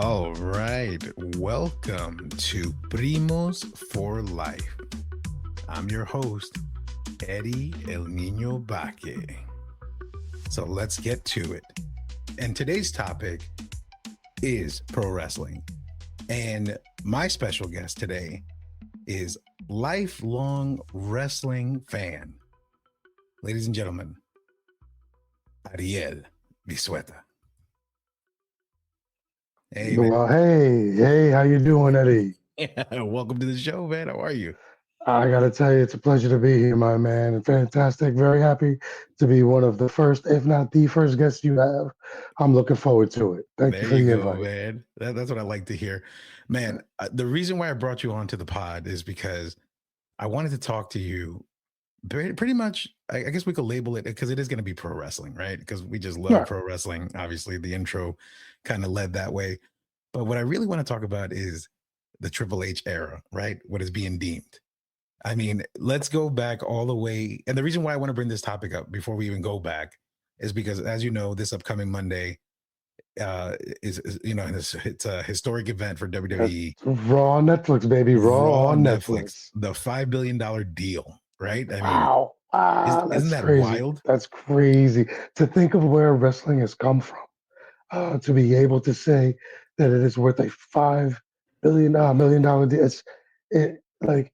All right. Welcome to Primos for Life. I'm your host, Eddie El Nino Baque. So let's get to it. And today's topic is pro wrestling. And my special guest today is lifelong wrestling fan. Ladies and gentlemen, Ariel Bisueta. Hey, man. Well, hey, how you doing, Eddie? Welcome to the show, man. How are you? I gotta tell you, it's a pleasure to be here, my man. And fantastic. Very happy to be one of the first, if not the first guest you have. I'm looking forward to it. Thank you There for you the go, invite. man. That's what I like to hear. Man, the reason why I brought you onto the pod is because I wanted to talk to you pretty much. I guess we could label it because it is going to be pro wrestling, right? Because we just love Right. pro wrestling. Obviously, the intro kind of led that way. But what I really want to talk about is the Triple H era, right? What is being deemed. I mean, let's go back all the way. And the reason why I want to bring this topic up before we even go back is because, as you know, this upcoming Monday is it's a historic event for WWE. It's Raw on Netflix, baby. Raw Raw on on Netflix, Netflix. the $5 billion deal, right? I mean, Wow. isn't That's that crazy. wild? That's crazy. To think of where wrestling has come from. To be able to say that it is worth a $5 million deal. Like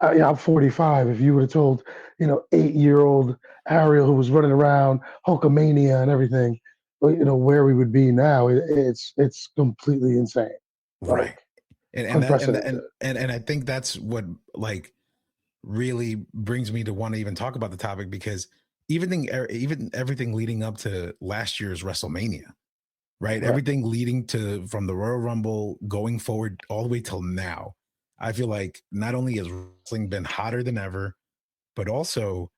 I'm 45. If you would have told, 8-year-old Ariel who was running around Hulkamania and everything, where we would be now, it's completely insane, Right. like And that unprecedented. and I think that's what like really brings me to want to even talk about the topic because even everything leading up to last year's WrestleMania, right? Right. Everything leading to from the Royal Rumble going forward all the way till now. I feel like not only has wrestling been hotter than ever, but also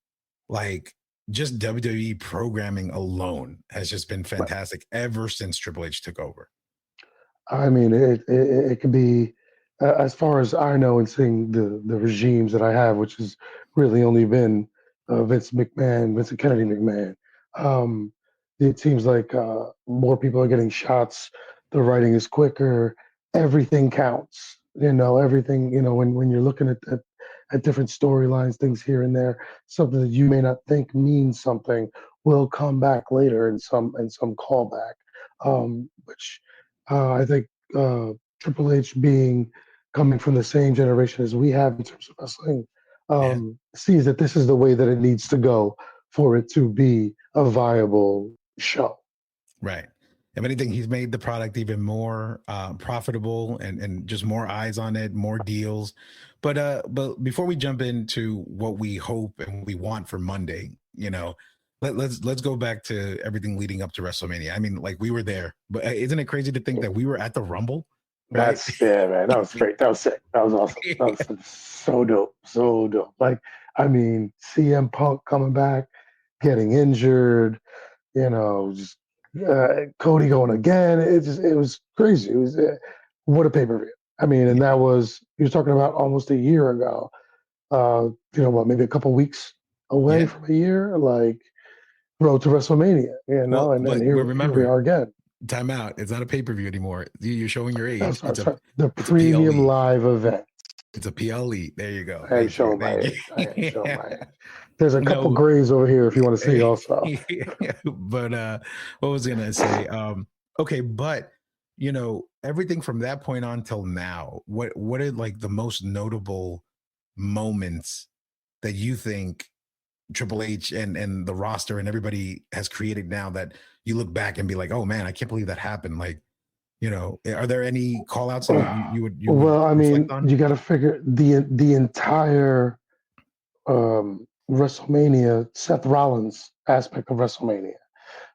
like just WWE programming alone has just been Right. fantastic ever since Triple H took over. I mean, it can be, as far as I know, and seeing the regimes that I have, which has really only been Vincent Kennedy McMahon. Um, it seems like more people are getting shots. The writing is quicker. Everything counts. Everything. When you're looking at different storylines, things here and there, something that you may not think means something will come back later in some callback, which I think Triple H being coming from the same generation as we have in terms of wrestling, Yeah. sees that this is the way that it needs to go for it to be a viable show. Right. If anything, he's made the product even more profitable and just more eyes on it, more deals. But before we jump into what we hope and we want for Monday, let's go back to everything leading up to WrestleMania. I mean, like we were there, but isn't it crazy to think that we were at the Rumble, right? Yeah, man. That was great. That was sick. That was awesome. That was so dope. So dope. Like, I mean, CM Punk coming back, getting injured, just Cody going again. It was crazy. It was what a pay per view. I mean, and that was he was talking about almost a year ago. Maybe a couple weeks away Yeah. from a year, like road to WrestleMania. Well, And then but here we remember, are again. time out. It's not a pay per view anymore. You're showing your age. That's right. The It's a premium PLE. live event. It's a PLE. There you go. I am Thank you. showing my Thank age. I am showing you. my age. There's a couple No, grays over here if you want to see also. but what was I gonna say? Okay, but everything from that point on till now, what are like the most notable moments that you think Triple H and the roster and everybody has created now that you look back and be like, oh man, I can't believe that happened. Like, are there any call outs that you would Well, I reflect mean, on? you got to figure the entire WrestleMania, Seth Rollins aspect of WrestleMania.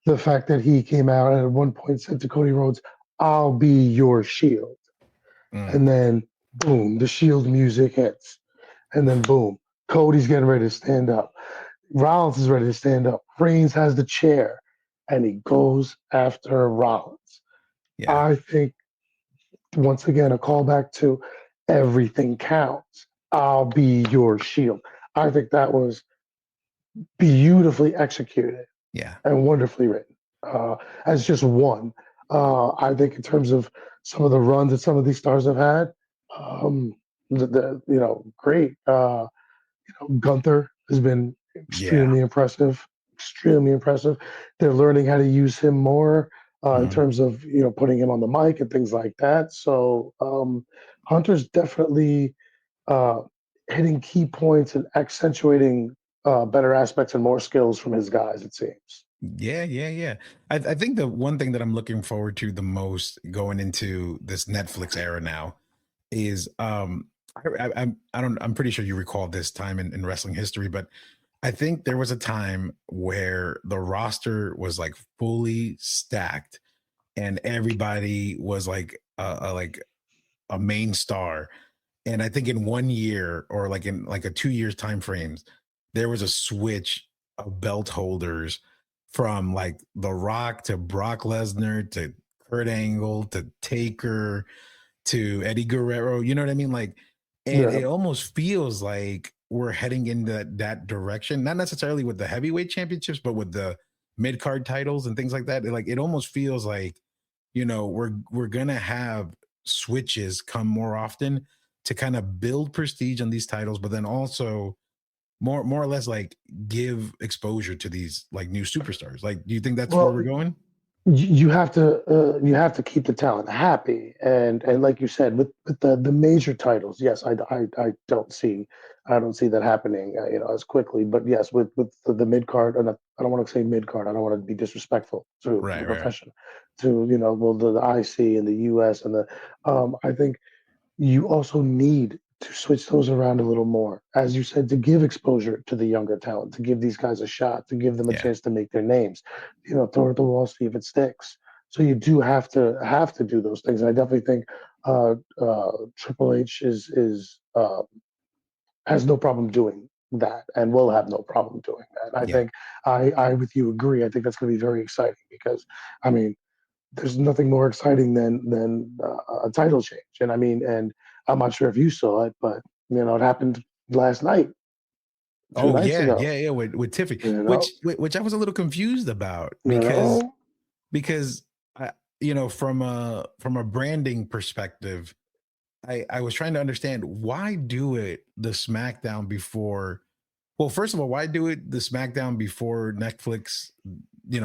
The fact that he came out and at one point said to Cody Rhodes, "I'll be your shield," Mm, and then boom, the Shield music hits, and then boom, Cody's getting ready to stand up. Rollins is ready to stand up. Reigns has the chair, and he goes after Rollins. yeah, I think once again a callback to everything counts. I'll be your shield. I think that was beautifully executed yeah, and wonderfully written as just one. I think in terms of some of the runs that some of these stars have had, um, great. Gunther has been Yeah. extremely impressive, extremely impressive. They're learning how to use him more in Mhm. terms of putting him on the mic and things like that. So Hunter's definitely uh, hitting key points and accentuating better aspects and more skills from his guys. It seems. Yeah, yeah, yeah. I think the one thing that I'm looking forward to the most going into this Netflix era now is I'm pretty sure you recall this time in wrestling history, but I think there was a time where the roster was like fully stacked and everybody was like a main star. And I think in 1 year or like in like a 2 years time frames, there was a switch of belt holders from like The Rock to Brock Lesnar to Kurt Angle to Taker to Eddie Guerrero. You know what I mean? Like, and Yeah. it almost feels like we're heading in that direction, not necessarily with the heavyweight championships, but with the mid card titles and things like that. Like, it almost feels like, we're gonna have switches come more often to kind of build prestige on these titles, but then also more or less like give exposure to these like new superstars. Like, do you think that's where Well, we're going? you have to keep the talent happy, and like you said, with the major titles, yes, I don't see that happening, as quickly. But yes, with the mid card, and I don't want to say mid card. I don't want to be disrespectful to the Right, right, right. profession, to well the IC and the US and the I think you also need to switch those around a little more, as you said, to give exposure to the younger talent, to give these guys a shot, to give them a Yeah, chance to make their names. Throw it at the wall, see if it sticks. So you do have to do those things. And I definitely think Triple H is has no problem doing that, and will have no problem doing that. I yeah. think I with you agree. I think that's going to be very exciting because I mean there's nothing more exciting than a title change. And I mean, and I'm not sure if you saw it, but it happened last night, two Oh nights yeah, ago. yeah, yeah. With Tiffany, You know, which I was a little confused about you know. because I, from a branding perspective, I was trying to understand why do it the SmackDown before. Well, first of all, why do it the SmackDown before Netflix,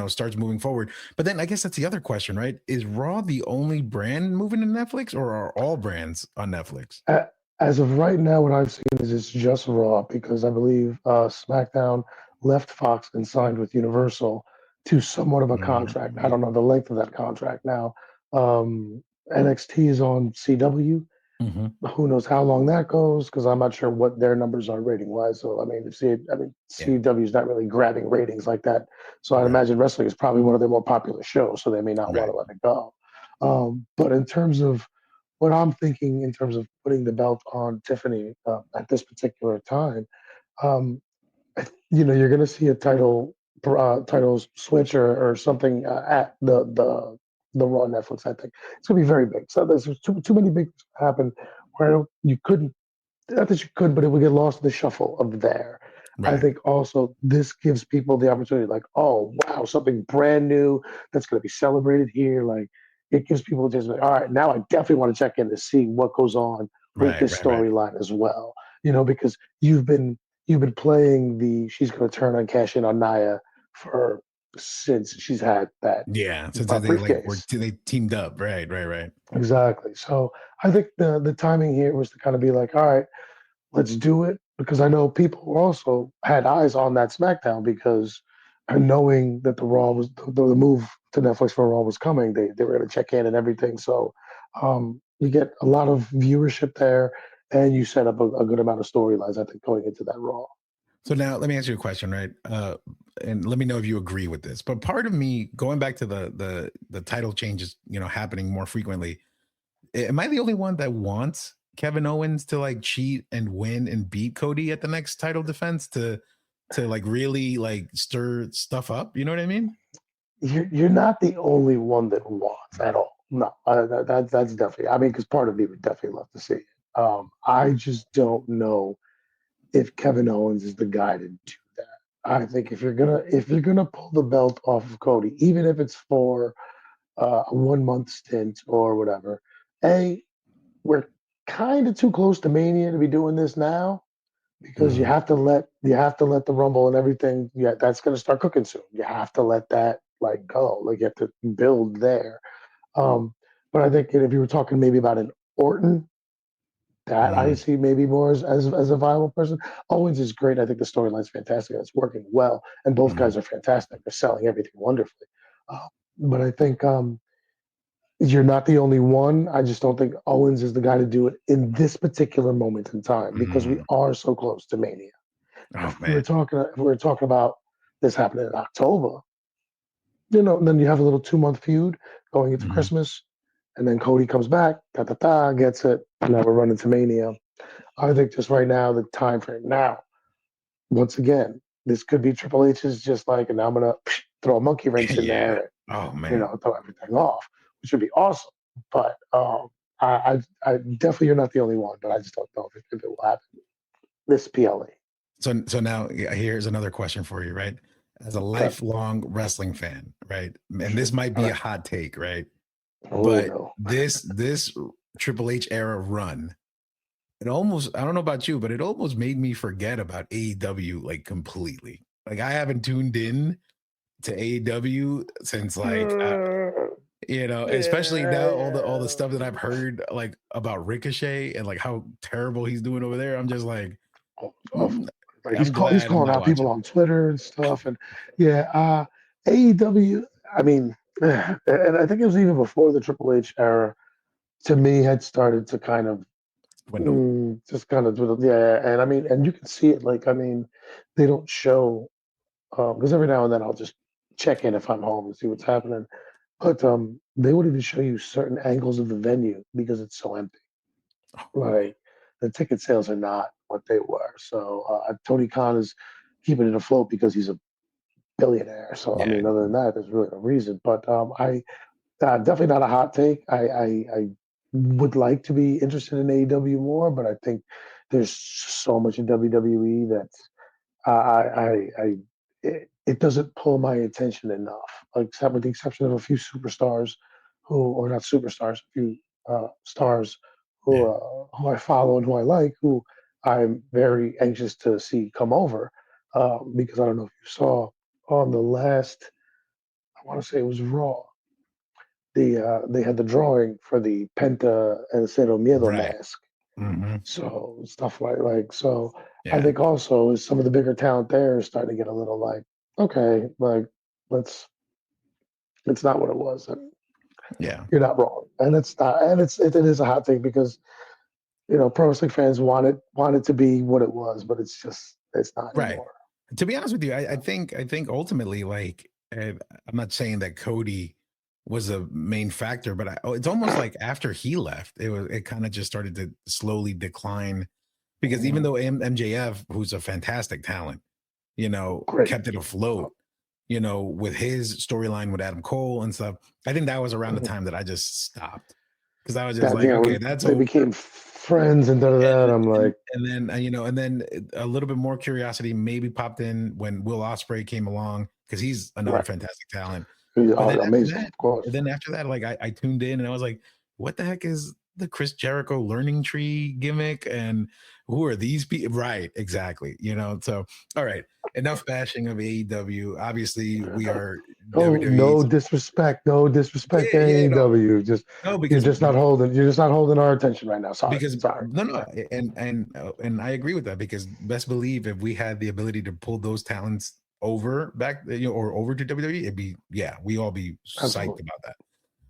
starts moving forward? But then I guess that's the other question, right? Is Raw the only brand moving to Netflix, or are all brands on Netflix? A- As of right now, what I've seen is it's just Raw because I believe SmackDown left Fox and signed with Universal to somewhat of a contract. I Mm-hmm. don't know the length of that contract now. NXT is on CW. Mm-hmm. Who knows how long that goes? Because I'm not sure what their numbers are rating wise. So I mean, Yeah. CW is not really grabbing ratings like that. So I Right. imagine wrestling is probably one of their more popular shows. So they may not want Right. to let it go. But in terms of what I'm thinking, in terms of putting the belt on Tiffany at this particular time, um, you're going to see a title switch or something at the Raw Netflix. I think it's going to be very big. So there's too many big things happen where you couldn't. Not that you could, but it would get lost in the shuffle of there. I Right. think also this gives people the opportunity, like, oh wow, something brand new that's going to be celebrated here. Like it gives people just like, all right, now I definitely want to check in to see what goes on with Right. this Right. Right. storyline as well. Because you've been playing the she's going to turn and cash in on Naya for since she's had that Yeah. Since they like briefcase. they teamed up. Right. Right. Right. Exactly. So I think the timing here was to kind of be like, all right, let's do it, because I know people also had eyes on that SmackDown because knowing that the Raw was the move to Netflix for Raw was coming, they were going to check in and everything. So you get a lot of viewership there, and you set up a good amount of storylines. I think going into that Raw. So now let me ask you a question, right? And let me know if you agree with this. But part of me going back to the title changes, happening more frequently. Am I the only one that wants Kevin Owens to like cheat and win and beat Cody at the next title defense to like really like stir stuff up? You know what I mean? You're not the only one that wants at all. No, that's definitely. I mean, because part of me would definitely love to see it. I just don't know if Kevin Owens is the guy to do that. I think if you're gonna pull the belt off of Cody, even if it's for a 1 month stint or whatever. A, we're kind of too close to Mania to be doing this now because Mm, you have to let the Rumble and everything. Yeah, that's going to start cooking soon. You have to let that like go. Like you have to build there. Um, but I think if you were talking maybe about an Orton, that I mm, see maybe more as a viable person. Owens is great. I think the storyline's fantastic. It's working well, and both mm, guys are fantastic. They're selling everything wonderfully. But I think you're not the only one. I just don't think Owens is the guy to do it in this particular moment in time because we mm. are so close to Mania. Oh man. If we were talking about this happening in October, and then you have a little 2 month feud going into Mhm. Christmas, and then Cody comes back, gets it, and now we're running to Mania. I think just right now, the time frame now, once again, this could be Triple H's just like, and now I'm gonna throw a monkey wrench in Yeah. there, Oh and man. throw everything off, which would be awesome. But I definitely you're not the only one, but I just don't know if it will happen this PLE. So now here's another question for you, right? As a Okay, lifelong wrestling fan, right? And this shoot. might All be a right. hot take, right? Oh But no. this Triple H era run, it almost, I don't know about you, but it almost made me forget about AEW like completely. Like I haven't tuned in to AEW since like especially now all the Yeah. stuff that I've heard like about Ricochet and like how terrible he's doing over there. I'm just like, Awful. Like I'm he's glad I'm calling not out people watching. on Twitter and stuff, and yeah, AEW. I mean, and I think it was even before the Triple H era. To me, had started to kind of Window. just kind of yeah, and I mean, and you can see it. Like I mean, they don't show because every now and then I'll just check in if I'm home and see what's happening. But they would even show you certain angles of the venue because it's so empty. Oh, Like the ticket sales are not what they were. So Tony Khan is keeping it afloat because he's a billionaire. So I yeah, mean, other than that, there's really no reason. But I definitely not a hot take. I would like to be interested in AEW more, but I think there's so much in WWE that it doesn't pull my attention enough, except with the exception of a few superstars or not superstars, a few stars yeah, who I follow and who I like, who I'm very anxious to see come over, because I don't know if you saw on the last, I want to say it was Raw, they had the drawing for the Penta and Cero Miedo right. mask. Hmm. So stuff like so. I Yeah, think also is some of the bigger talent there is starting to get a little like, okay, like let's it's not what it was, and yeah, you're not wrong, and it's not, and it is a hot thing because pro wrestling fans want it to be what it was, but it's not right. anymore. To be honest with you, I think ultimately, like, I'm not saying that Cody was a main factor, but it's almost like after he left, it kind of just started to slowly decline because even Mhm. though MJF, who's a fantastic talent, Great. kept it afloat, with his storyline with Adam Cole and stuff. I think that was around the Mhm. time that I just stopped because I was just That like, okay, when that's they over. became friends and da da da, And I'm and like, and then and then a little bit more curiosity maybe popped in when Will Ospreay came along because he's another right, fantastic talent. But then after amazing, that, of course. like I tuned in and I was like, what the heck is the Chris Jericho learning tree gimmick? And who are these people? Right, exactly. So all right, enough bashing of AEW. Obviously, we are Oh, WWE's. no disrespect to Yeah, no, AEW. Just no, because you're just not holding our attention right now. Sorry, because sorry. no, and I agree with that because best believe if we had the ability to pull those talents over back, or over to WWE, it'd be, yeah, we all be psyched Absolutely, about that.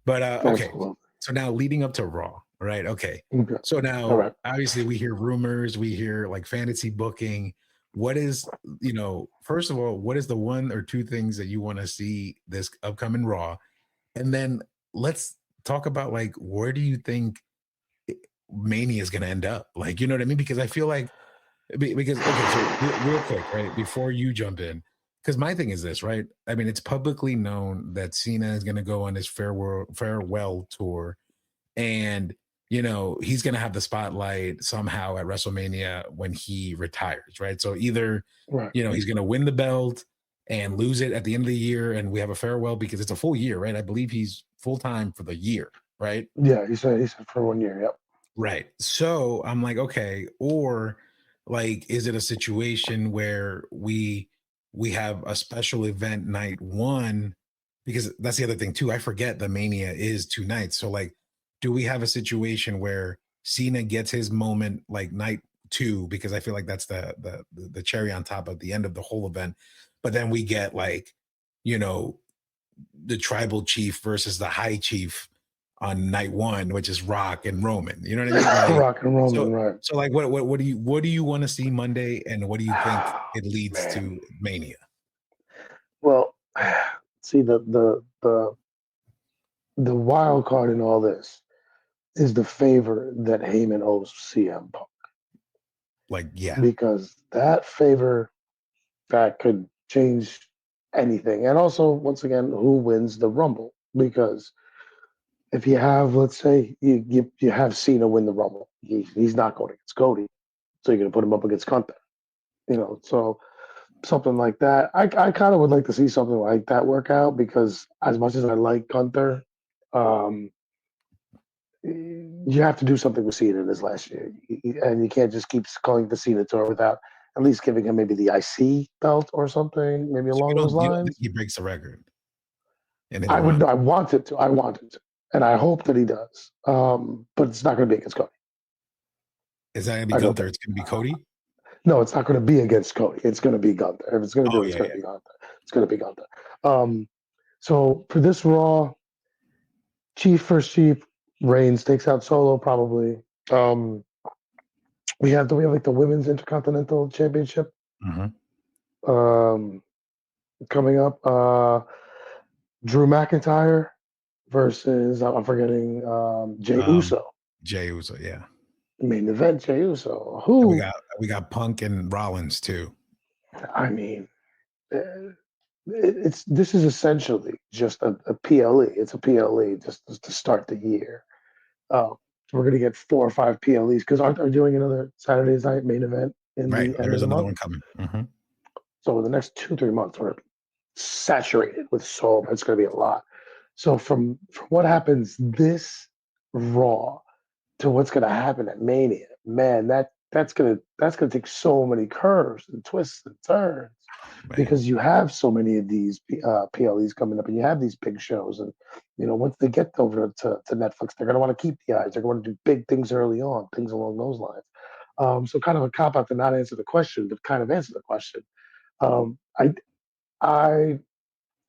But okay, absolutely. so now leading up to Raw, right? Okay, Okay. so All now right. obviously we hear rumors, we hear like fantasy booking. What is, first of all, what is the one or two things that you want to see this upcoming Raw, and then let's talk about like where do you think Mania is going to end up? Like, you know what I mean? Because I feel like because okay, so real quick, right before you jump in, because my thing is this, right? I mean, it's publicly known that Cena is going to go on his farewell tour, and he's going to have the spotlight somehow at WrestleMania when he retires, right? So either Right. he's going to win the belt, and lose it at the end of the year, and we have a farewell because it's a full year, right? I believe he's full time for the year, right? Yeah, he said for 1 year. Yep. Right. So I'm like, okay, or like, is it a situation where we have a special event night one? Because that's the other thing too. I forget the Mania is 2 nights. So like, do we have a situation where Cena gets his moment like night two? Because I feel like that's the cherry on top of the end of the whole event. But then we get like, you know, the tribal chief versus the high chief on night one, which is Rock and Roman. You know what I mean? Like, Rock and Roman, so right? so like what do you want to see Monday, and what do you think it leads Man, to Mania? well, see the wild card in all this is the favor that Heyman owes CM Punk, Like, yeah, because that favor that could change anything. And also, once again, who wins the Rumble? Because if you have, let's say, you have Cena win the Rumble, he's not going against Cody, so you're going to put him up against Gunther. So something like that. I kind of would like to see something like that work out, because as much as I like Gunther, um, you have to do something with Cena in his last year, and you can't just keep going the Cena tour without at least giving him maybe the IC belt or something, maybe so along those you don't think lines. he breaks the record in his I would. run? I want it to. I want it to, and I hope that he does. But it's not going to be against Cody. Is that gonna be I know Gunther? that. It's gonna be Cody? No, it's not going to be against Cody. It's going to be Gunther. If it's going to Oh do it, it's yeah, going yeah. to be Gunther. It's going to be Gunther. Um, so for this Raw, Chief first Chief, Reigns takes out Solo probably. Um, we have like the Women's Intercontinental Championship Mhm. um, coming up. Drew McIntyre versus I'm forgetting Jay Um, Uso. Jey Uso, yeah. Main event Jay Uso. And we Who got we got Punk and Rollins too. I mean, uh, it's this is essentially just a PLE. It's a PLE just to start the year. Um, we're gonna get 4 or 5 PLEs, because aren't they doing another Saturday's night main event in Right. the end There of is the another month? one coming. Mhm. So in the next 2 3 months, we're saturated with soul. It's gonna be a lot. So from what happens this Raw to what's going to happen at Mania, man, that's gonna take so many curves and twists and turns, Man. because you have so many of these PLEs coming up, and you have these big shows, and once they get over to Netflix, they're going to want to keep the eyes. They're going to do big things early on, things along those lines. So kind of a cop out to not answer the question, but kind of answer the question. Um, I I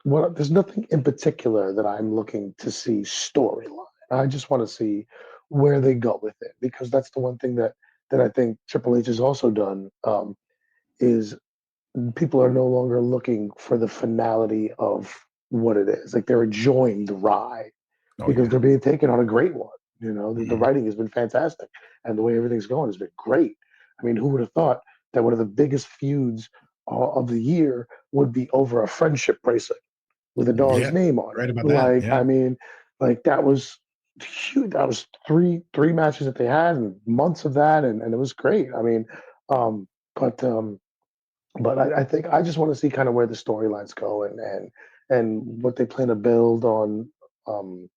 well, there's nothing in particular that I'm looking to see storyline. I just want to see where they go with it, because that's the one thing that I think Triple H has also done, is people are no longer looking for the finality of what it is. Like, they're enjoying the ride, Oh because yeah. they're being taken on a great one. The Mhm. writing has been fantastic, and the way everything's going has been great. I mean, who would have thought that one of the biggest feuds of the year would be over a friendship bracelet with a dog's Yeah. name on Right it? about that. Like, Yeah. I mean, like, that was huge. That was three matches that they had, and months of that, and it was great. I mean, um, but I think I just want to see kind of where the storylines go, and what they plan to build on, um,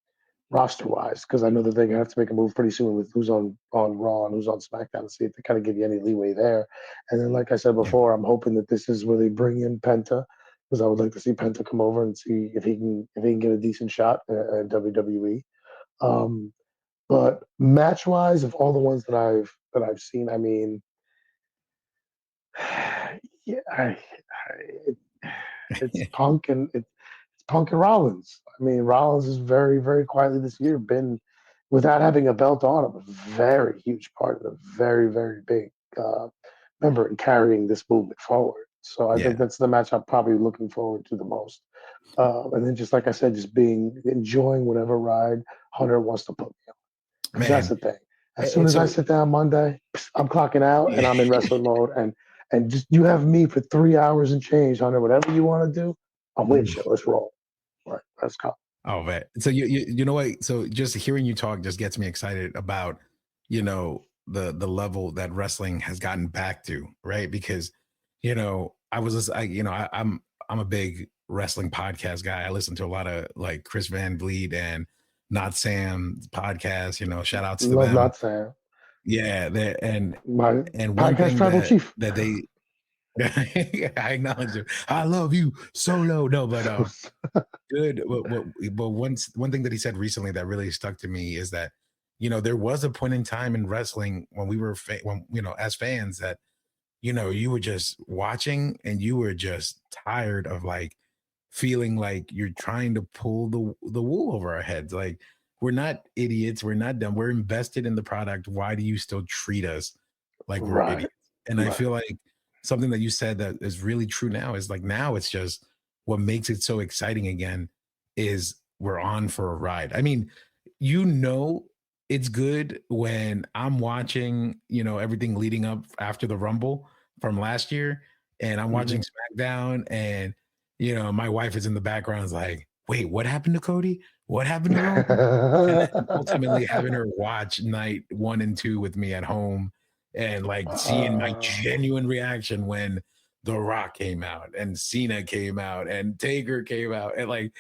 roster wise, because I know that they're gonna have to make a move pretty soon with who's on Raw and who's on SmackDown, to see if they kind of give you any leeway there. And then, like I said Yeah. before, I'm hoping that this is where they bring in Penta, because I would like to see Penta come over and see if he can get a decent shot at WWE. Um, but match wise, of all the ones that I've seen, I mean, yeah, it's Punk and it's Punk and Rollins. I mean, Rollins is very, very quietly this year been, without having a belt on him, a very huge part of a very, very big member in carrying this movement forward. So I think Yeah. that's the match I'm probably looking forward to the most. And then, just like I said, just enjoying whatever ride Hunter wants to put me on. Because that's Man. the thing. As soon And as I so sit down Monday, I'm clocking out and yeah. I'm in wrestling mode. And just, you have me for 3 hours and change, Hunter. Whatever you want to do, I'm with you. Let's roll. Right. Let's go. Oh man. So you know what? So just hearing you talk just gets me excited about, the level that wrestling has gotten back to, right? Because, I was just I, you know, I, I'm I'm a big wrestling podcast guy. I listen to a lot of like Chris Van Vliet and Not Sam podcast. Shout outs to Love them. not Sam. Yeah, My and one podcast thing tribal chief. that they I acknowledge it. I love you solo. No, but good. But one thing that he said recently that really stuck to me is that there was a point in time in wrestling when we were when as fans that you were just watching and you were just tired of like feeling like you're trying to pull the wool over our heads. Like we're not idiots, we're not dumb, we're invested in the product. Why do you still treat us like we're Right. idiots? And I Right. feel like something that you said that is really true now is like now it's just what makes it so exciting again is we're on for a ride. I mean, you know it's good when I'm watching, everything leading up after the Rumble from last year and I'm watching Mhm. SmackDown and my wife is in the background is like, wait, what happened to Cody? What happened to Roman? And then ultimately having her watch night 1 and 2 with me at home and like seeing my genuine reaction when The Rock came out and Cena came out and Taker came out and like,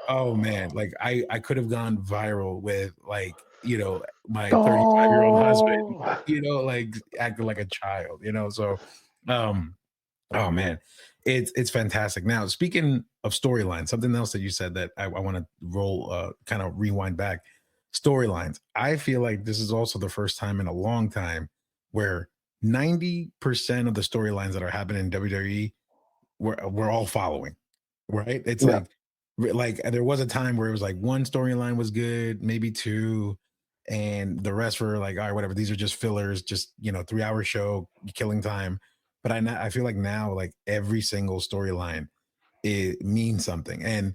oh man, like I could have gone viral with like, my 35-year-old husband, Oh, like acting like a child, so um oh man, it's fantastic. Now, speaking of storyline, something else that you said that I want to roll, kind of rewind back. Storylines. I feel like this is also the first time in a long time where 90% of the storylines that are happening in WWE we're all following, right? It's yeah. like there was a time where it was like one storyline was good, maybe two, and the rest were like, all right, whatever. These are just fillers, just 3 hour show, killing time. But I feel like now like every single storyline it means something. And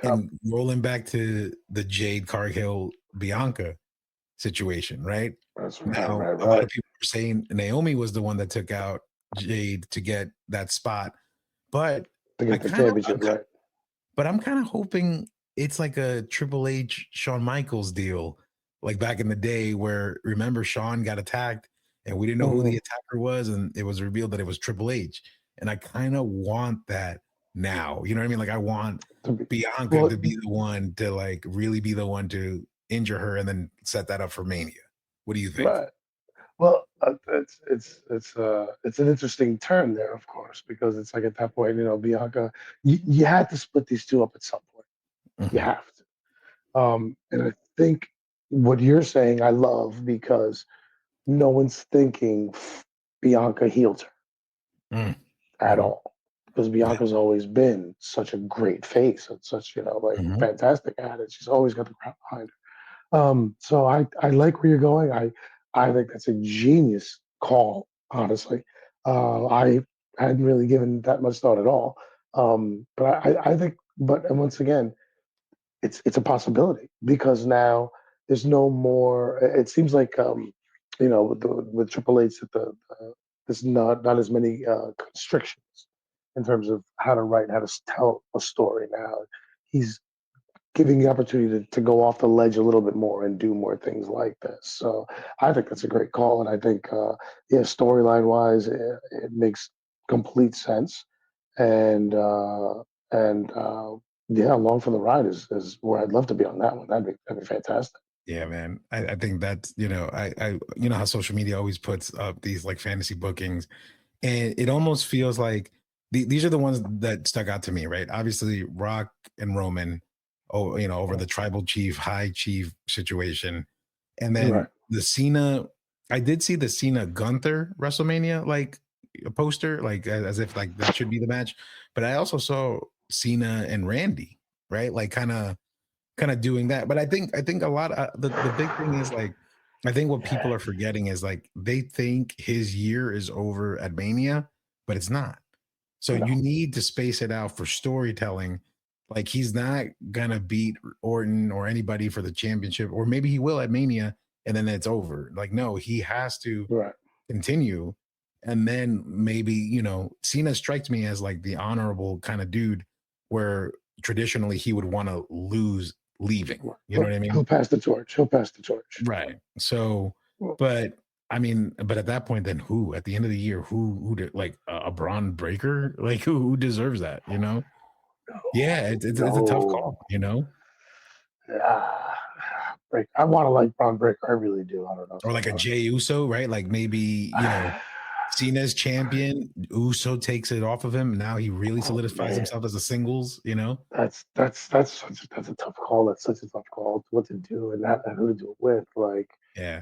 Yep. rolling back to the Jade Cargill Bianca situation, right? That's right. Now Right. a lot of Right. people are saying Naomi was the one that took out Jade to get that spot, but To I get the kind of championship, right? but I'm kind of hoping it's like a Triple H Shawn Michaels deal, like back in the day where remember Shawn got attacked and we didn't know who the Mhm. attacker was, and it was revealed that it was Triple H. And I kind of want that now. You know what I mean? Like I want To be, Bianca well, to be the one to like really be the one to injure her and then set that up for Mania. What do you think? right. Well, it's an interesting turn there, of course, because it's like at that point, Bianca, you had to split these two up at some point. You Mhm. have to. And I think what you're saying, I love because no one's thinking Bianca healed her Mm. at Mhm. all. Because Yeah. Bianca's always been such a great face and such, like Mhm. fantastic at it. She's always got the crowd behind her. So I like where you're going. I think that's a genius call, honestly. I hadn't really given that much thought at all. But I think, but and once again, it's a possibility because now there's no more. It seems like with Triple H that there's not as many constrictions in terms of how to write, how to tell a story. Now he's giving the opportunity to go off the ledge a little bit more and do more things like this. So I think that's a great call, and I think yeah, storyline wise, it makes complete sense, and yeah, along for the ride is where I'd love to be on that one. That'd be fantastic. Yeah, man. I think that's, I how social media always puts up these like fantasy bookings and it almost feels like these are the ones that stuck out to me, right? Obviously, Rock and Roman, over the tribal chief, high chief situation, and then Right. the Cena. I did see the Cena Gunther WrestleMania like a poster, like as if like that should be the match, but I also saw Cena and Randy, right? Like kind of doing that. But I think a lot the big thing is like I think what people Yeah. are forgetting is like they think his year is over at Mania, but it's not. So you No. need to space it out for storytelling. Like he's not gonna beat Orton or anybody for the championship, or maybe he will at Mania and then it's over. Like, no, he has to Right. continue. And then maybe, Cena strikes me as like the honorable kind of dude where traditionally he would want to lose leaving. Right. You know what I mean? He'll pass the torch. He'll pass the torch. Right. So, Well, but I mean, but at that point, then who? At the end of the year, who did like a Braun Breaker? Like who deserves that? You know? Yeah, it's a tough No, call. You know, ah, break. I want to like Braun Breaker. I really do. I don't know or like a Jey Uso, right? Like maybe Cena's champion, Uso takes it off of him. Now he really Oh solidifies man, himself as a singles. You know? that's a tough call. That's such a tough call. What to do and who to do it with. Like, Yeah.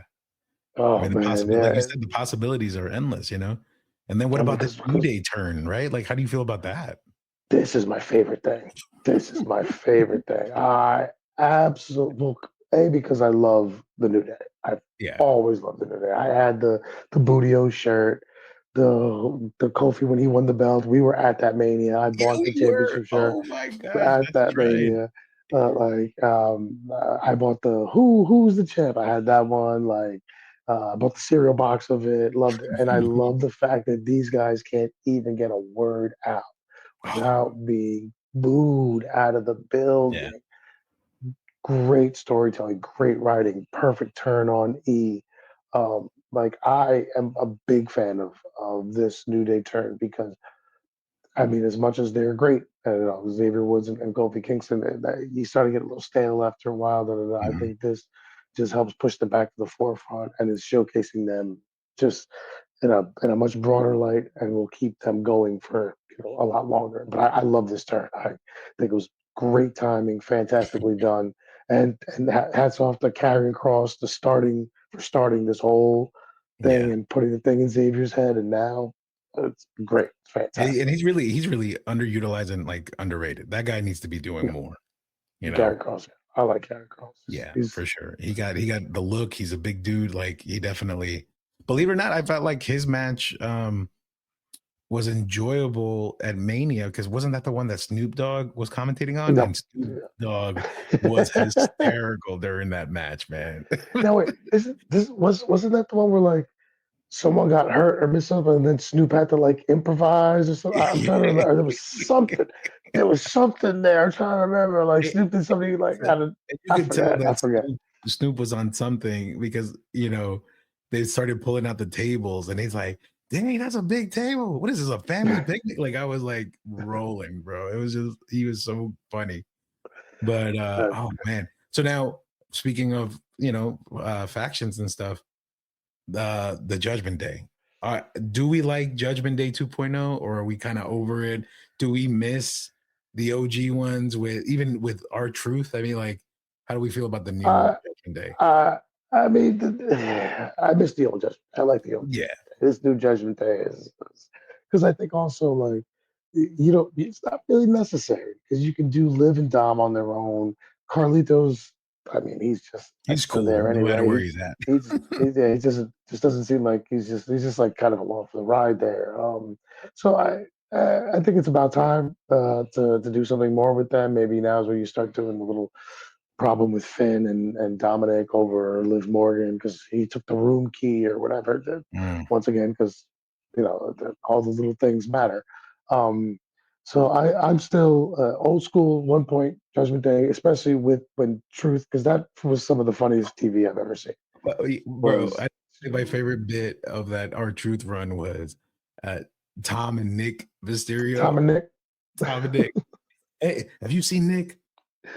I oh mean, the man, possibility, like you yeah. said, the possibilities are endless. You know? And then what I mean, about this New because Day turn? Right? Like, how do you feel about that? this is my favorite thing. This is my favorite thing. I absolutely well, A, because I love the New Day. I've Yeah. always loved the New Day. I had the Booty-O shirt, the Kofi when he won the belt. We were at that Mania. I Yeah, bought the we were. championship shirt Oh my gosh, at that's that right. Mania. I bought the who's the champ. I had that one. I bought the cereal box of it. Loved it, and I love the fact that these guys can't even get a word out without being booed out of the Yeah. building. Great storytelling, great writing, perfect turn on E. Like I am a big fan of this New Day turn because I mean, as much as they're great, Xavier Woods and Kofi Kingston, you start to get a little stale after a while. I Mhm. think this just helps push them back to the forefront and is showcasing them just in a much broader light, and will keep them going for a lot longer. But I love this turn. I think it was great timing, fantastically done, and hats off to Karrion Cross, the starting for starting this whole thing Yeah. and putting the thing in Xavier's head, and now it's great, it's And fantastic. he's really underutilized and like underrated. That guy needs to be doing Yeah, more, you know? Karrion Cross. I like Karrion Cross. Yeah, He's for sure. He got the look. He's a big dude. Like he definitely, believe it or not, I felt like his match was enjoyable at Mania because wasn't that the one that Snoop Dogg was commentating on? no. And Snoop Dogg was hysterical during that match, man. Now wait, isn't this wasn't that the one where like someone got hurt or missed something, and then Snoop had to like improvise or something. I'm trying to remember. There was something. There was something there. I'm trying to remember. Like Snoop did something like And you I could tell forget. I that forget. Snoop was on something because they started pulling out the tables, and he's like, "Dang, that's a big table. What is this? A family picnic?" Like I was like rolling, bro. It was just he was so funny. But Uh, oh man. So now speaking of factions and stuff, the Judgment Day. Do we like Judgment Day 2.0 or are we kind of over it? Do we miss the OG ones with our truth? I mean, like, how do we feel about the new uh, Judgment Day? I mean, I miss the old Judgment. I like the old. Yeah, This new Judgment Day is because I think also like you don't. It's not really necessary because you can do Liv and Dom on their own. Carlitos, I mean, he's just he's extra cool there no matter where anyway. he's at. Yeah, he just doesn't seem like he's just like kind of along for the ride there. So I think it's about time to do something more with them. Maybe now is where you start doing the little problem with Finn and Dominic over Liv Morgan because he took the room key or whatever. Mm. Once again, because all the little things matter. Um, so I'm still old school 1 point Judgment Day, especially with when Truth, because that was some of the funniest TV I've ever seen. Bro, Was I think my favorite bit of that our truth run was uh, Tom and Nick Tom Mysterio. and Nick. Tom and Nick. Hey, have you seen Nick?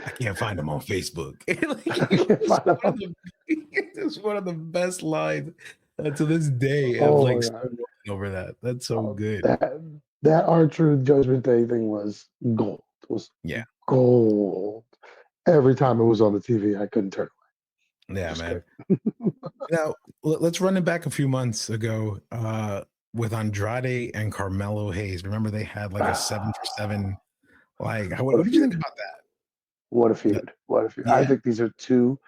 I can't find him on Facebook. I Like, can't it's find him. it's one of the best lines to this day. I'm Oh like my still god. rolling over that. That's so Oh, good. that our Truth Judgment Day thing was gold. It was Yeah, gold. Every time it was on the TV, I couldn't turn away. yeah, Just man. couldn't. Now let's run it back a few months ago with Andrade and Carmelo Hayes. Remember they had like a 7 for 7. Like, What a what did you think feud. about that? What a That- feud. What a feud. I yeah, think these are two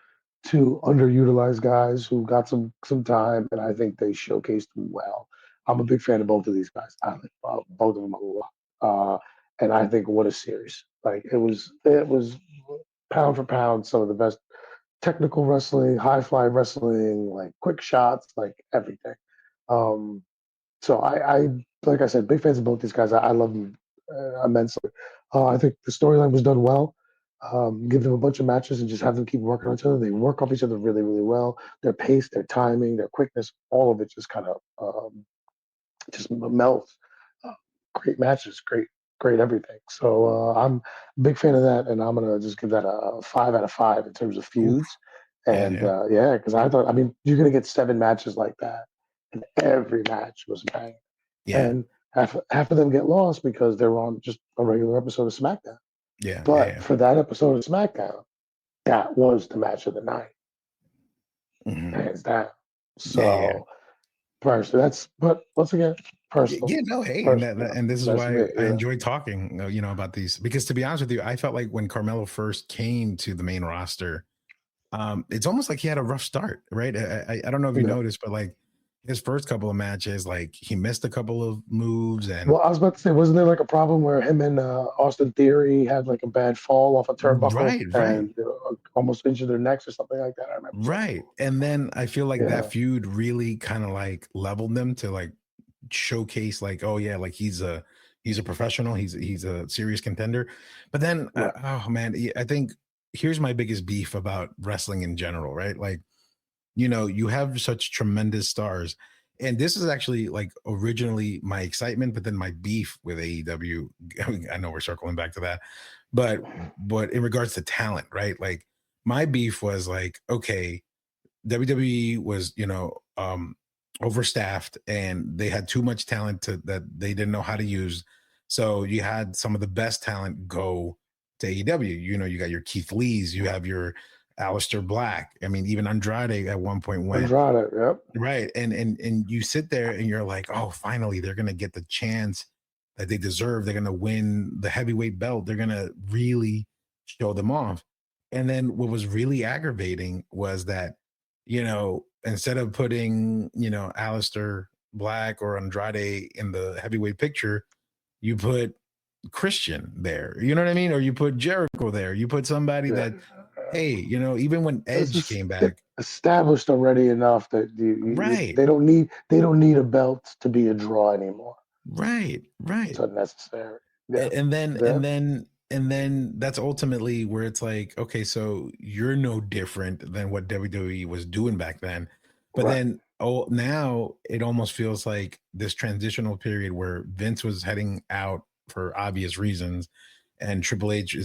underutilized guys who got some time, and I think they showcased them well. I'm a big fan of both of these guys. I like both of them a lot. And I think what a series. Like it was pound for pound some of the best technical wrestling, high fly wrestling, like quick shots, like everything. Um, so I like I said, big fans of both these guys. I love them immensely. I think the storyline was done well. give them a bunch of matches and just have them keep working on each other. They work off each other really, really well. Their pace, their timing, their quickness, all of it just kind of just melts. Uh, Great matches, great everything. So I'm a big fan of that, and I'm gonna just give that a 5 out of 5 in terms of Oof. feuds. Yeah, And yeah, yeah, because I thought, I mean, you're gonna get 7 matches like that, and every match was a bang. yeah, And half of them get lost because they're on just a regular episode of SmackDown. yeah, yeah, But yeah. for that episode of SmackDown, that was the match of the night, Hmm. hands down. Yeah, yeah. So personally, that's but once again, Yeah, personal, no, hey, and personal. and this is That's why me, I enjoy talking, about these because to be honest with you, I felt like when Carmelo first came to the main roster, it's almost like he had a rough start, right? I don't know if you Yeah. noticed, but like his first couple of matches, like he missed a couple of moves, and Well, I was about to say, wasn't there like a problem where him and Austin Theory had like a bad fall off a turnbuckle right, right. and almost injured their necks or something like that? I remember something. Right. And then I feel like that Yeah, feud really kind of like leveled them to like showcase like, oh yeah, like he's a professional, he's a serious contender. But then right. oh man, I think here's my biggest beef about wrestling in general, right? Like, you have such tremendous stars. And this is actually like originally my excitement, but then my beef with AEW. I know we're circling back to that, but in regards to talent, right? Like my beef was like, okay, WWE was, overstaffed and they had too much talent that they didn't know how to use. So you had some of the best talent go to AEW. You got your Keith Lees, you have your Aleister Black. I mean, even Andrade at one point went. Andrade, yep, Right. And you sit there and you're like, oh, finally they're gonna get the chance that they deserve. They're gonna win the heavyweight belt. They're gonna really show them off. And then what was really aggravating was that, instead of putting, Alistair Black or Andrade in the heavyweight picture, you put Christian there. You know what I mean? Or you put Jericho there. You put somebody yeah. that, hey, even when This Edge is came back, established already enough that right. they don't need a belt to be a draw anymore. Right, It's right. unnecessary. Yeah, And then yeah, that's ultimately where it's like, okay, so you're no different than what WWE was doing back then. But right. then now it almost feels like this transitional period where Vince was heading out for obvious reasons and Triple H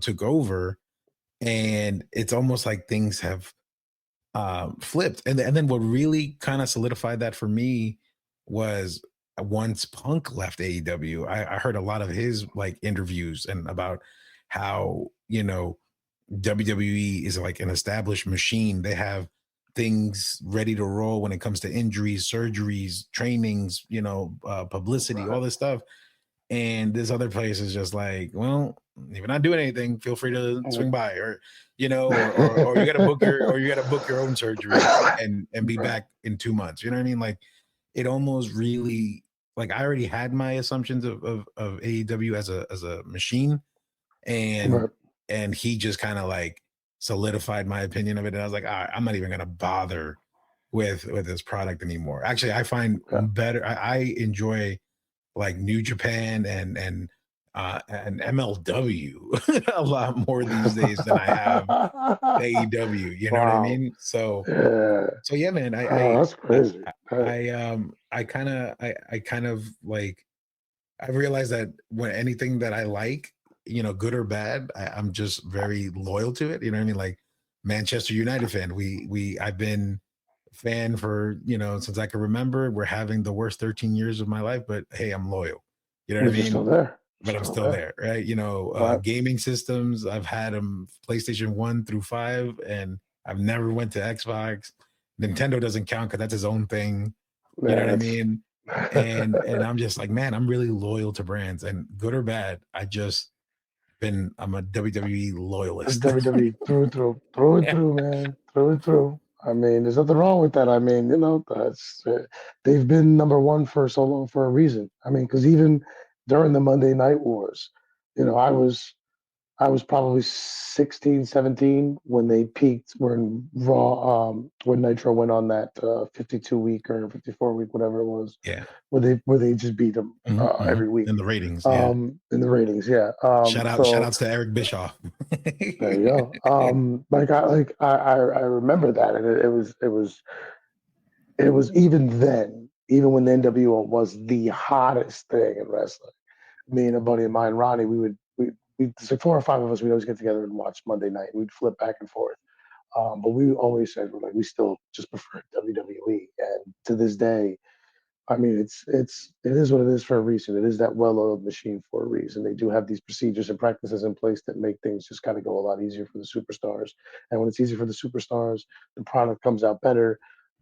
took over, and it's almost like things have flipped. And then what really kind of solidified that for me was once Punk left AEW, I heard a lot of his like interviews and about how WWE is like an established machine. They have things ready to roll when it comes to injuries, surgeries, trainings, publicity, Right. all this stuff. And this other place is just like, well, if you're not doing anything, feel free to swing by, or or you got to book your own surgery and be Right. back in 2 months. You know what I mean? Like it almost really, like I already had my assumptions of AEW as a machine, and Right. he just kind of like solidified my opinion of it, and I was like, all right, I'm not even gonna bother with this product anymore. Actually, I find Yeah. better. I enjoy like New Japan and MLW a lot more these days than I have AEW. You know what I Wow. mean? So Yeah. yeah, man. Oh, that's crazy. I kind of like I realized that when anything that I like, good or bad, I'm just very loyal to it. You know what I mean? Like Manchester United fan. I've been fan for since I can remember. We're having the worst 13 years of my life, but hey, I'm loyal. You know what I But you're mean? still there. You're But I'm still still there. there, right? Right. Gaming systems. I've had them PlayStation 1 through 5, and I've never went to Xbox. Nintendo doesn't count because that's his own thing. You know what Yeah, I it's mean? And I'm just like, man, I'm really loyal to brands, and good or bad, I'm a WWE it's loyalist. WWE through and Yeah. through, man, through and through. I mean, there's nothing wrong with that. I mean, that's they've been number one for so long for a reason. I mean, because even during the Monday Night Wars, I was I was probably 16, 17 when they peaked, when Raw, when Nitro went on that 52 week or 54 week, whatever it was, Yeah. where they just beat them every week In the ratings, yeah. in the ratings. Yeah. Shout So outs to Eric Bischoff. there you go. I remember that, and it was even then, even when the NWO was the hottest thing in wrestling. Me and a buddy of mine, Ronnie, we there's like four or five of us. We'd always get together and watch Monday night. We'd flip back and forth. But we always said we're like we still just prefer WWE. And to this day, I mean, it is what it is for a reason. It is that well-oiled machine for a reason. They do have these procedures and practices in place that make things just kind of go a lot easier for the superstars. And when it's easier for the superstars, the product comes out better.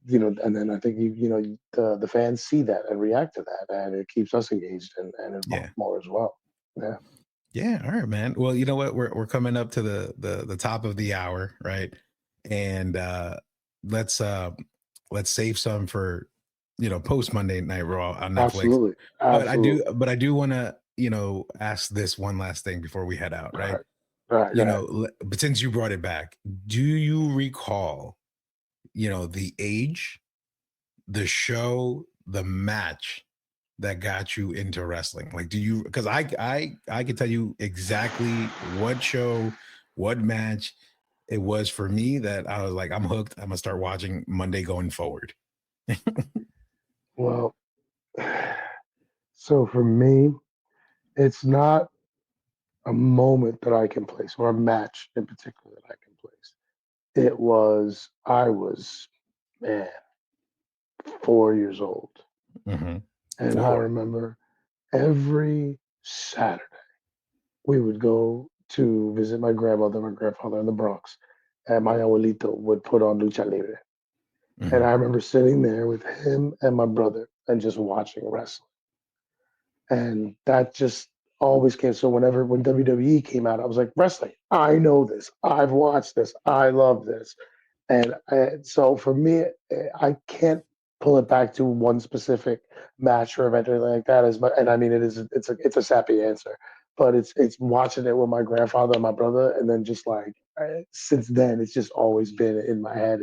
And then I think the fans see that and react to that, and it keeps us engaged and involved Yeah. more as well. Yeah. Yeah. All right, man. Well, you know what? We're coming up to the top of the hour, right? And let's save some for post Monday Night Raw on Netflix. Absolutely. But Absolutely. I do want to ask this one last thing before we head out, All right? right. All right. Go ahead. But since you brought it back, do you recall the age, the show, the match that got you into wrestling? Like, do you? Because I can tell you exactly what show, what match it was for me that I was like, I'm hooked. I'm gonna start watching Monday going forward. Well, so for me, it's not a moment that I can place or a match in particular that I can place. I was, man, 4 years old. Mm-hmm. And I Four. remember every Saturday we would go to visit my grandmother, my grandfather in the Bronx, and my abuelito would put on Lucha Libre. And Mm-hmm. I remember sitting there with him and my brother and just watching wrestling. And that just always came. So when WWE came out, I was like, wrestling, I know this. I've watched this. I love this. And so for me, I can't pull it back to one specific match or event or anything like that. As much, and I mean, it's a sappy answer, but it's watching it with my grandfather and my brother, and then just like since then, it's just always been in my head,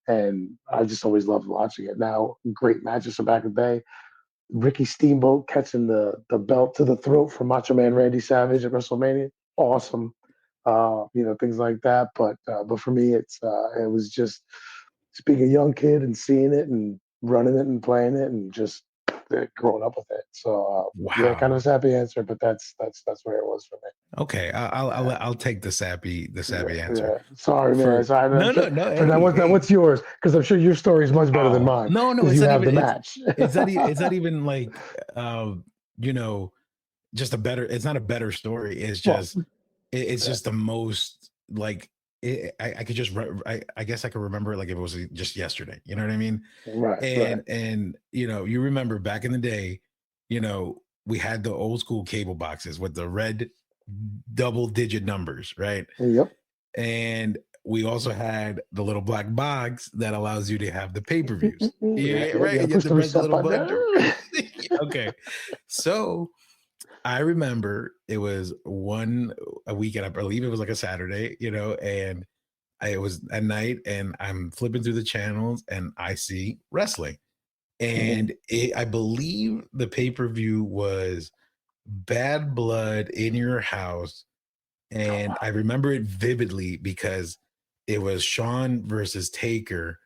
and I just always loved watching it. Now, great matches from back in the day. Ricky Steamboat catching the belt to the throat from Macho Man Randy Savage at WrestleMania, awesome. Things like that. But for me, it was just being a young kid and seeing it and running it and playing it and just growing up with it. So yeah, kind of Wow. a sappy answer, but that's where it was for me. Okay, Yeah, I'll take the yeah, sappy answer. yeah. Sorry, man. For Sorry. no, no, no. For that, Hey, hey. what's yours? Because I'm sure your story is much better than Oh mine no, no, because it's you not have even. the match. It's not even like you know just a better. It's not a better story. It's Well, just it's yeah, just the most like I could just I guess I could remember it like if it was just yesterday. You know what I mean? right, right. And you remember back in the day, we had the old school cable boxes with the red double digit numbers, right? Yep. And we also had the little black box that allows you to have the pay-per-views. Yeah, Yeah, yeah. You right. gotta You have push to the press the reset little button. button. Okay. So I remember it was a weekend, I believe it was like a Saturday, and it was at night, and I'm flipping through the channels and I see wrestling. And I believe the pay-per-view was Bad Blood in Your House. And I remember it vividly because it was Sean versus Taker.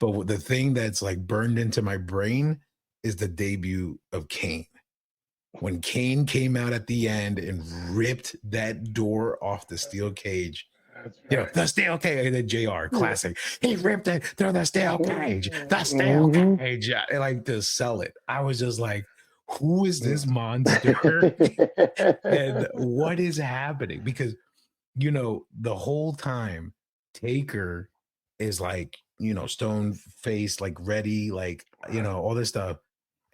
But the thing that's like burned into my brain is the debut of Kane. When Kane came out at the end and ripped that door off the steel cage, That's right. the steel cage, the JR Yeah. classic. He ripped it through the steel Mhm. cage, and like to sell it. I was just like, who is this monster? And what is happening? Because the whole time Taker is like, stone faced, like ready, like, all this stuff.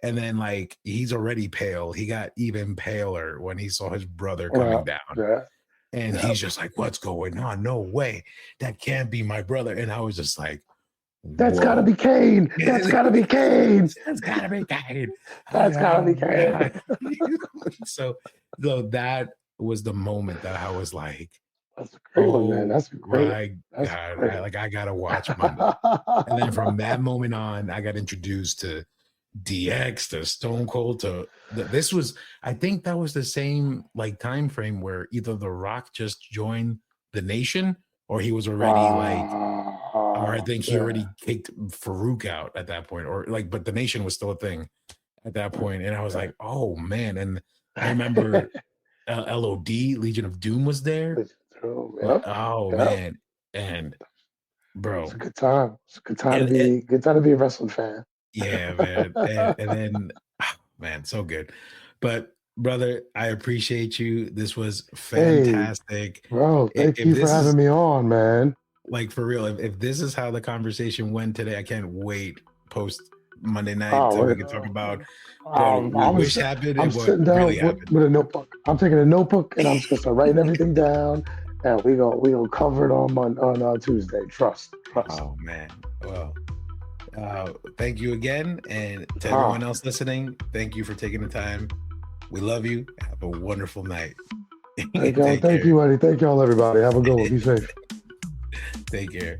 And then like he's already pale. He got even paler when he saw his brother Yeah, coming down. yeah, And yeah. he's just like, what's going on? No way. That can't be my brother. And I was just like, That's gotta whoa. be Kane. That's gotta be Kane. That's gotta be Kane. That's gotta Oh be Kane. God. so that was the moment that I was like, That's a great one, man. oh That's a great. my That's a God, great I gotta watch Monday. And then from one. that moment on, I got introduced to DX, to Stone Cold, to this was, I think that was the same like time frame where either The Rock just joined the Nation or he was already like, or I think he Yeah. already kicked Farouk out at that point, or like, but the Nation was still a thing at that point. And I was like, oh man. And I remember LOD, Legion of Doom was there. Yep. Oh Yep. man. And It's bro, a good time. It's a and good time to be a wrestling fan. yeah, man. And then man, so good. But brother, I appreciate you. This was Hey, fantastic. bro, thank If you for this is having me on, man. like for real, if this is how the conversation went today, I can't wait post Monday night Oh, so we wait, can talk about, bro, I what was wish happened I'm and what sitting really down happened. with a notebook. I'm taking a notebook and I'm just gonna start writing everything down. And we gonna cover it on Tuesday. Trust. Oh man. Well, thank you again. And to everyone Ah, else listening, thank you for taking the time. We love you. Have a wonderful night. thank y'all. Take Thank care. you, Eddie. Thank y'all, everybody. Have a good one. Be safe. Take care.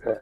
Yeah.